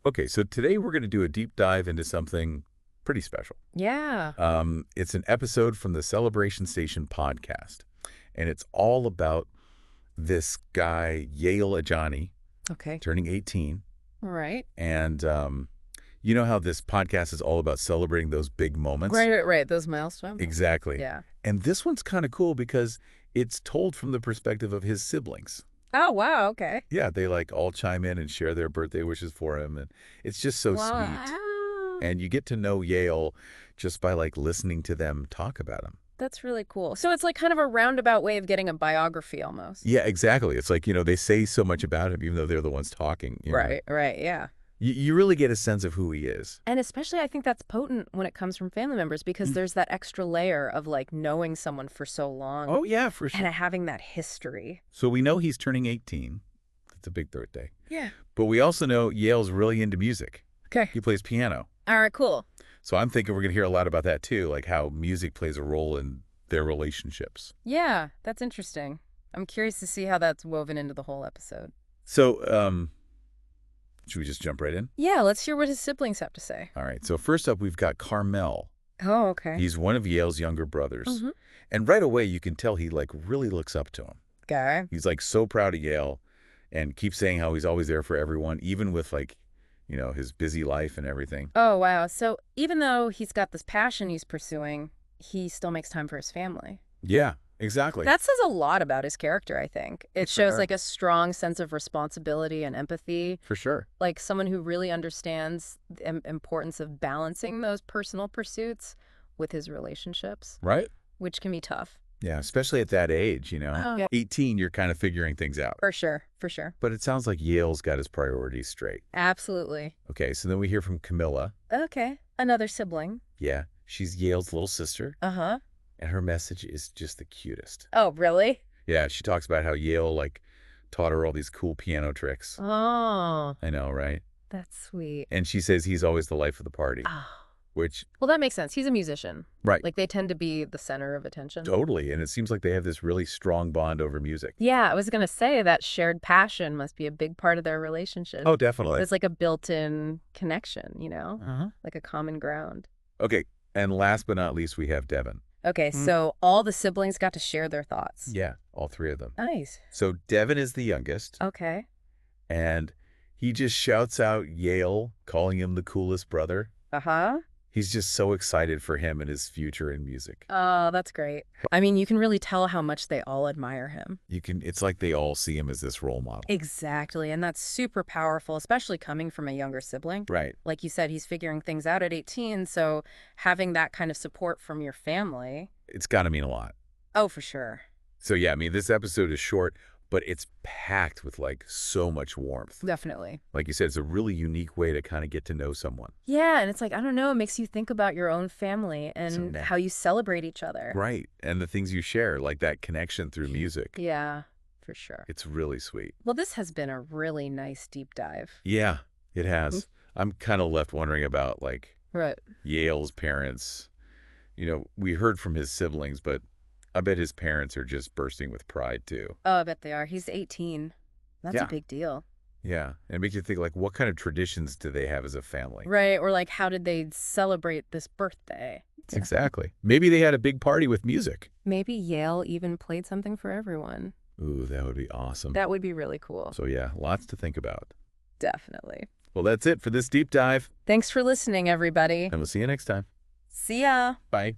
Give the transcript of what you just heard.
Okay, so today we're going to do a deep dive into something pretty special. Yeah. It's an episode from the Celebration Station podcast, and it's all about this guy, Yael Adjani, Okay. turning 18. All right. And you know how this podcast is all about celebrating those big moments? Right. Those milestones. Exactly. Yeah. And this one's kind of cool because it's told from the perspective of his siblings. Oh, wow. Okay. Yeah, they like all chime in and share their birthday wishes for him, and it's just so sweet. Wow. And you get to know Yale just by like listening to them talk about him. That's really cool. So it's like kind of a roundabout way of getting a biography almost. Yeah, exactly. It's like, they say so much about him, even though they're the ones talking. Right. Yeah. You really get a sense of who he is. And especially I think that's potent when it comes from family members because there's that extra layer of like knowing someone for so long Oh, yeah, for sure. and having that history. So we know he's turning 18. It's a big birthday. Yeah. But we also know Yale's really into music. Okay. He plays piano. All right, cool. So I'm thinking we're going to hear a lot about that, too, like how music plays a role in their relationships. Yeah, that's interesting. I'm curious to see how that's woven into the whole episode. So, should we just jump right in? Yeah, let's hear what his siblings have to say. All right. So first up, we've got Karmel. Oh, okay. He's one of Yale's younger brothers. Mhm. And right away, you can tell he like really looks up to him. Okay. He's like so proud of Yale and keeps saying how he's always there for everyone, even with like, his busy life and everything. Oh, wow. So even though he's got this passion he's pursuing, he still makes time for his family. Yeah, exactly. That says a lot about his character, I think. It shows sure. like a strong sense of responsibility and empathy, For sure. like someone who really understands the importance of balancing those personal pursuits with his relationships, Right? which can be tough. Yeah, especially at that age, Oh, yeah. 18, you're kind of figuring things out. For sure. But it sounds like Yale's got his priorities straight. Absolutely. Okay, so then we hear from Kamillah. Okay. Another sibling. Yeah, she's Yale's little sister, Uh-huh. and her message is just the cutest. Oh, really? Yeah, she talks about how Yale, like, taught her all these cool piano tricks. Oh, I know, right? that's sweet. And she says he's always the life of the party, Oh. which, Well, that makes sense. He's a musician. right, Like, they tend to be the center of attention. totally. And it seems like they have this really strong bond over music. Yeah, I was going to say that shared passion must be a big part of their relationship. Oh, definitely. It's like a built-in connection, Uh-huh. like a common ground. Okay, and last but not least, we have Devin. Okay, so all the siblings got to share their thoughts. Yeah, all three of them. Nice. So Devin is the youngest, Okay. and he just shouts out Yale, calling him the coolest brother. Uh-huh. He's just so excited for him and his future in music. Oh, that's great. I mean, you can really tell how much they all admire him. It's like they all see him as this role model. Exactly, and that's super powerful, especially coming from a younger sibling. Right. Like you said, he's figuring things out at 18, so having that kind of support from your family. It's got to mean a lot. Oh, for sure. So yeah, I mean, this episode is short, but it's packed with like so much warmth. Definitely. Like you said, it's a really unique way to kind of get to know someone. Yeah, and it's like, I don't know, it makes you think about your own family and So how you celebrate each other. Right. And the things you share, like that connection through music. Yeah, for sure. It's really sweet. Well, this has been a really nice deep dive. Yeah, it has. I'm kind of left wondering about like Right. Yale's parents. We heard from his siblings, but I bet his parents are just bursting with pride too. Oh, I bet they are. He's 18. That's Yeah. a big deal. Yeah. And it makes you think like, what kind of traditions do they have as a family? Right, or like, how did they celebrate this birthday? Exactly. Maybe they had a big party with music. Maybe Yale even played something for everyone. Ooh, that would be awesome. That would be really cool. So yeah, lots to think about. Definitely. Well, that's it for this deep dive, Thanks for listening, everybody. and we'll see you next time. See ya. Bye.